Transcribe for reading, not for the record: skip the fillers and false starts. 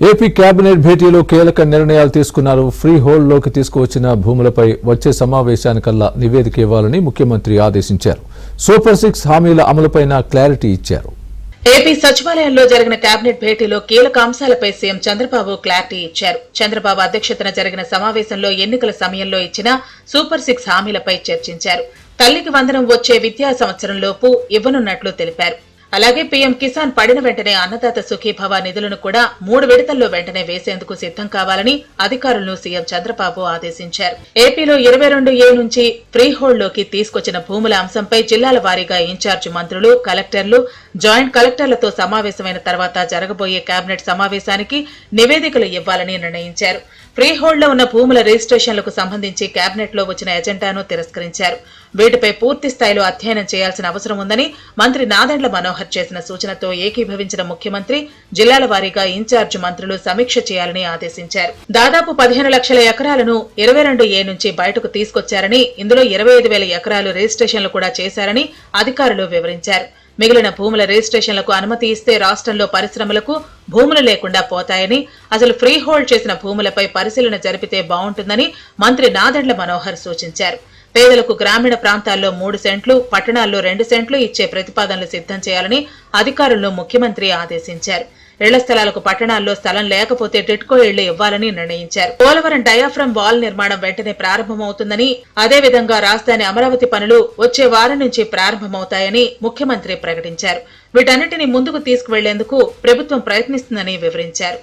AP cabinet భేటీలో కీలక నిర్ణయాలు తీసుకున్నారు. ఫ్రీ హోల్డ్ లోకి తీసుకువచ్చిన భూములపై వచ్చే సమావేశానికల్లా నివేదిక ఇవ్వాలని ముఖ్యమంత్రి ఆదేశించారు. సూపర్ 6 హామీల అమలుపైన క్లారిటీ ఇచ్చారు. ఏపీ సచివాలయంలో జరిగిన కేబినెట్ భేటీలో కీలక అంశాలపై సీఎం చంద్రబాబు క్లారిటీ ఇచ్చారు. చంద్రబాబు అధ్యక్షతన జరిగిన సమావేశంలో ఎన్నికల సమయంలో ఇచ్చిన సూపర్ 6 హామీలపై చర్చించారు. తల్లికి వందనం వచ్చే విద్యా సంవత్సరంలోపు ఇవ్వనున్నట్లు తెలిపారు. అలాగే పీఎం కిసాన్ పడిన వెంటనే అన్నదాత సుఖీభవ నిధులను కూడా 3 విడతల్లో వెంటనే వేసేందుకు సిద్దం కావాలని అధికారులను సీఎం చంద్రబాబు ఆదేశించారు. ఏపీలో 22A నుంచి ఫ్రీ హోల్డ్ లోకి తీసుకొచ్చిన భూముల అంశంపై జిల్లాల వారీగా ఇన్ఛార్జి మంత్రులు, కలెక్టర్లు, జాయింట్ కలెక్టర్లతో సమావేశమైన తర్వాత జరగబోయే కేబినెట్ సమావేశానికి నివేదికలు ఇవ్వాలని నిర్ణయించారు. ఫ్రీ హోల్డ్ లో ఉన్న భూముల రిజిస్ట్రేషన్లకు సంబంధించి కేబినెట్ లో వచ్చిన ఎజెండాను తిరస్కరించారు. వీటిపై పూర్తి స్థాయిలో అధ్యయనం చేయాల్సిన అవసరం ఉందని మంత్రి నాదెండ్ల మనోహర్ చేసిన సూచనతో ఏకీభవించిన ముఖ్యమంత్రి జిల్లాల వారీగా ఇన్ఛార్జి మంత్రులు సమీక్ష చేయాలని ఆదేశించారు. దాదాపు 15 లక్షల ఎకరాలను 22A నుంచి బయటకు తీసుకొచ్చారని, ఇందులో 25,000 ఎకరాలు రిజిస్ట్రేషన్లు కూడా చేశారని అధికారులు వివరించారు. మిగిలిన భూముల రిజిస్ట్రేషన్లకు అనుమతి ఇస్తే రాష్ట్రంలో పరిశ్రమలకు భూములు లేకుండా పోతాయని, అసలు ఫ్రీ హోల్డ్ చేసిన భూములపై పరిశీలన జరిపితే బాగుంటుందని మంత్రి నాదెండ్ల మనోహర్ సూచించారు. పేదలకు గ్రామీణ ప్రాంతాల్లో 3 సెంట్లు, పట్టణాల్లో 2 సెంట్లు ఇచ్చే ప్రతిపాదనలు సిద్దం చేయాలని అధికారులను ముఖ్యమంత్రి ఆదేశించారు. ఇళ్ల స్థలాలకు పట్టణాల్లో స్థలం లేకపోతే టిట్కో ఇళ్లు ఇవ్వాలని నిర్ణయించారు. పోలవరం డయాఫ్రమ్ వాల్ నిర్మాణం వెంటనే ప్రారంభమవుతుందని, అదేవిధంగా రాజధాని అమరావతి పనులు వచ్చే వారం నుంచి ప్రారంభమవుతాయని ముఖ్యమంత్రి ప్రకటించారు. వీటన్నిటిని ముందుకు తీసుకువెళ్లేందుకు ప్రభుత్వం ప్రయత్నిస్తుందని వివరించారు.